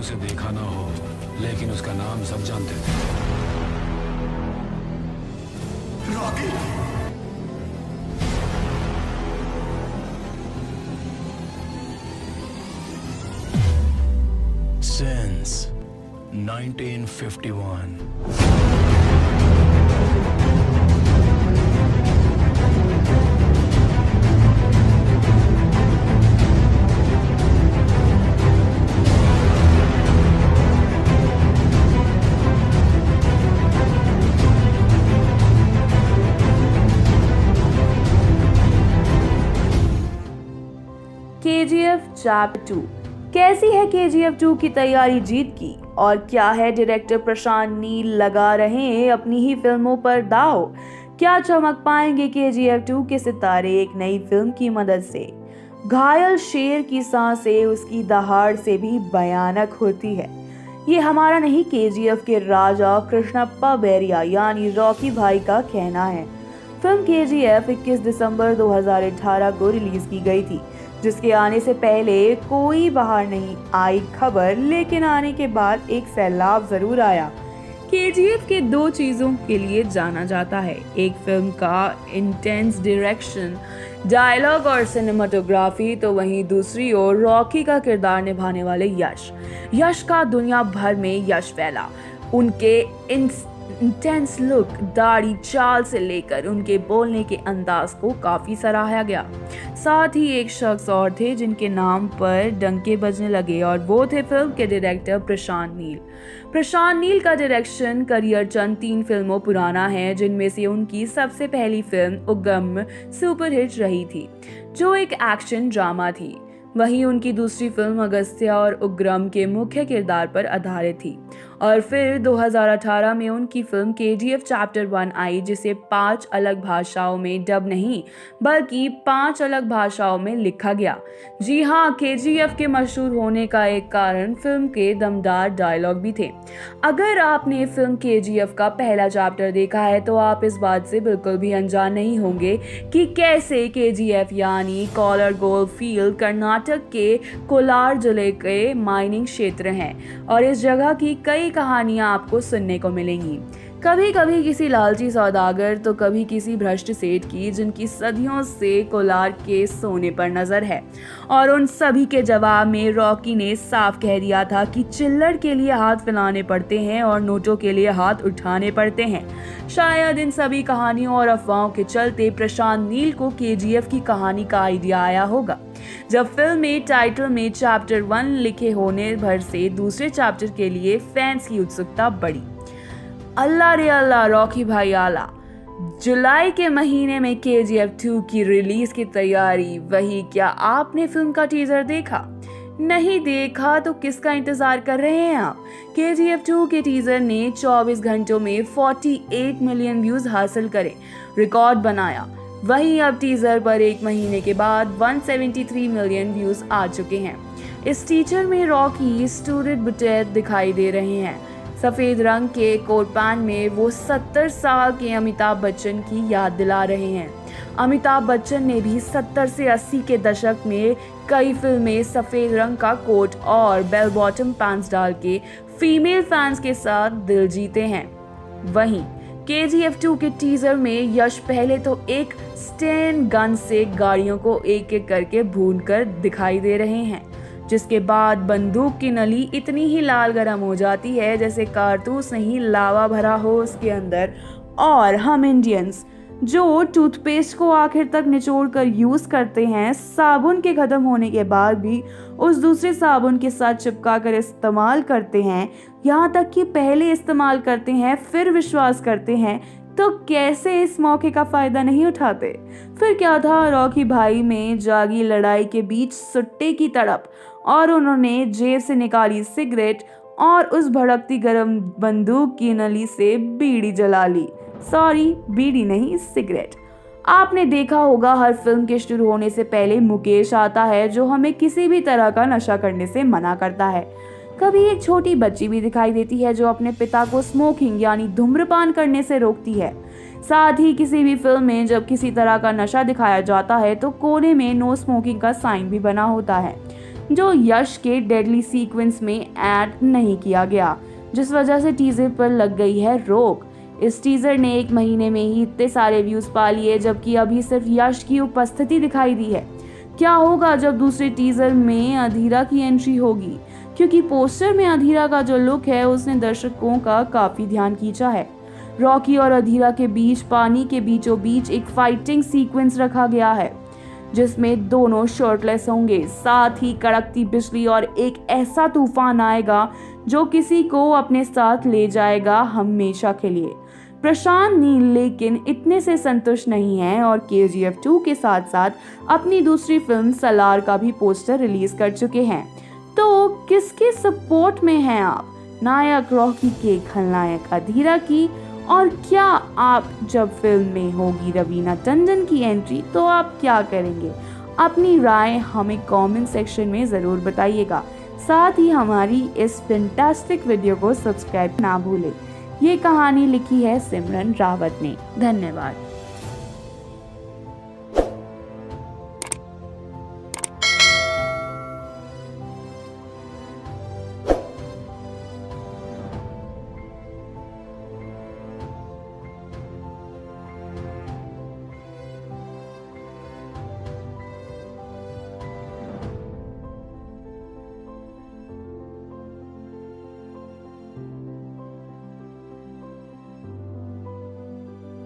उसे देखा ना हो, लेकिन उसका नाम सब जानते थे। रॉकी। Since 1951. KGF chapter 2। कैसी है KGF 2 की तैयारी जीत की, और क्या है डायरेक्टर प्रशांत नील लगा रहे हैं अपनी ही फिल्मों पर दाव? क्या चमक पाएंगे KGF 2 के सितारे एक नई फिल्म की मदद से? घायल शेर की सांसें उसकी दहाड़ से भी भयानक होती है। ये हमारा नहीं, KGF के राजा कृष्णप्पा बैरिया यानी रॉकी भाई का कहना है। फिल्म KGF 21 दिसंबर 2018 को रिलीज की गई थी, जिसके आने से पहले कोई बाहर नहीं आई खबर, लेकिन आने के बाद एक सैलाब जरूर आया। KGF के दो चीजों के लिए जाना जाता है, एक फिल्म का इंटेंस डायरेक्शन, डायलॉग और सिनेमाटोग्राफी, तो वहीं दूसरी ओर रॉकी का किरदार निभाने वाले यश का दुनिया भर में यश फैला। उनके इंटेंस लुक, दाढ़ी, चाल से लेकर उनके बोलने के अंदाज को काफी सराहा गया। साथ ही एक शख्स और थे जिनके नाम पर डंके बजने लगे, और वो थे फिल्म के डायरेक्टर प्रशांत नील। प्रशांत नील का डायरेक्शन करियर चंद 3 फिल्मों पुराना है, जिनमें से उनकी सबसे पहली फिल्म उग्रम सुपरहिट रही थी, जो एक एक्शन ड्रामा थी। वहीं उनकी दूसरी फिल्म अगस्त्या और उग्रम के मुख्य किरदार पर आधारित थी। और फिर 2018 में उनकी फिल्म KGF चैप्टर 1 आई, जिसे 5 अलग भाषाओं में डब नहीं बल्कि 5 अलग भाषाओं में लिखा गया। जी हाँ, KGF के मशहूर होने का एक कारण फिल्म के दमदार डायलॉग भी थे। अगर आपने फिल्म KGF का पहला चैप्टर देखा है तो आप इस बात से बिल्कुल भी अनजान नहीं होंगे कि कैसे KGF यानी कोलार गोल्ड फील्ड कर्नाटक के कोलार जिले के माइनिंग क्षेत्र हैं, और इस जगह की कई कहानियां आपको सुनने को मिलेंगी। कभी कभी किसी लालची सौदागर तो कभी किसी भ्रष्ट सेठ की, जिनकी सदियों से कोलार के सोने पर नजर है। और उन सभी के जवाब में रॉकी ने साफ कह दिया था कि चिल्लर के लिए हाथ फैलाने पड़ते हैं और नोटों के लिए हाथ उठाने पड़ते हैं। शायद इन सभी कहानियों और अफवाहों के चलते प्रशांत नील को KGF की कहानी का आइडिया आया होगा। जब फिल्म में टाइटल में चैप्टर 1 लिखे होने भर से दूसरे चैप्टर के लिए फैंस की उत्सुकता बढ़ी। अल्लाह रे अल्लाह, रॉकी भाई आला। जुलाई के महीने में KGF 2 की रिलीज की तैयारी। वही क्या आपने फिल्म का टीजर देखा? नहीं देखा तो किसका इंतजार कर रहे हैं आप? KGF 2 के टीजर ने 24 घंटों में 48 मिलियन व्यूज हासिल करे, रिकॉर्ड बनाया। वहीं अब टीजर पर एक महीने के बाद 173 मिलियन व्यूज आ चुके हैं। इस टीजर में रॉकी स्टूडेंट बुटेट दिखाई दे रहे हैं। सफेद रंग के कोट पैंट में वो 70 साल के अमिताभ बच्चन की याद दिला रहे हैं। अमिताभ बच्चन ने भी 70 से 80 के दशक में कई फिल्में सफेद रंग का कोट और बेल बॉटम पैंट्स डाल के फीमेल फैंस के साथ दिल जीते हैं। वहीं KGF 2 के टीजर में यश पहले तो एक स्टेन गन से गाड़ियों को एक एक करके भूनकर दिखाई दे रहे हैं, जिसके बाद बंदूक की नली इतनी ही लाल गरम हो जाती है जैसे कारतूस नहीं लावा भरा हो उसके अंदर। और हम इंडियंस जो टूथपेस्ट को आखिर तक निचोड़ कर यूज करते हैं, साबुन के खत्म होने के बाद भी उस दूसरे साबुन के साथ चिपका कर इस्तेमाल करते हैं, यहाँ तक कि पहले इस्तेमाल करते हैं फिर विश्वास करते हैं, तो कैसे इस मौके का फायदा नहीं उठाते? फिर क्या था रॉकी भाई में जागी लड़ाई के बीच सुट्टे की तड़प, और उन्होंने जेब से निकाली सिगरेट और उस भड़कती गर्म बंदूक की नली से बीड़ी जला ली। सॉरी, बीड़ी नहीं, सिगरेट। आपने देखा होगा हर फिल्म के शुरू होने से पहले मुकेश आता है, जो हमें किसी भी तरह का नशा करने से मना करता है। कभी एक छोटी बच्ची भी दिखाई देती है जो अपने पिता को स्मोकिंग यानी धूम्रपान करने से रोकती है। साथ ही किसी भी फिल्म में जब किसी तरह का नशा दिखाया जाता है तो कोने में नो स्मोकिंग का साइन भी बना होता है, जो यश के डेडली सीक्वेंस में ऐड नहीं किया गया, जिस वजह से टीजर पर लग गई है रोक। इस टीजर ने 1 महीने में ही इतने सारे व्यूज पा लिए, जबकि अभी सिर्फ यश की उपस्थिति दिखाई दी है। क्या होगा जब दूसरे टीजर में अधीरा की एंट्री होगी, क्योंकि पोस्टर में अधीरा का जो लुक है उसने दर्शकों का काफी ध्यान खींचा है। रॉकी और अधीरा के बीच पानी के बीचों बीच एक फाइटिंग सीक्वेंस रखा गया है, जिसमें दोनों शर्टलेस होंगे। साथ ही कड़कती बिजली और एक ऐसा तूफान आएगा जो किसी को अपने साथ ले जाएगा हमेशा के लिए। प्रशांत नील लेकिन इतने से संतुष्ट नहीं है और KGF 2 के साथ साथ अपनी दूसरी फिल्म सलार का भी पोस्टर रिलीज कर चुके हैं। तो किसके सपोर्ट में हैं आप, नायक रॉकी के, खलनायक अधीरा की, और क्या आप जब फिल्म में होगी रवीना टंडन की एंट्री तो आप क्या करेंगे? अपनी राय हमें कमेंट सेक्शन में ज़रूर बताइएगा। साथ ही हमारी इस फैंटास्टिक वीडियो को सब्सक्राइब ना भूलें। ये कहानी लिखी है सिमरन रावत ने। धन्यवाद।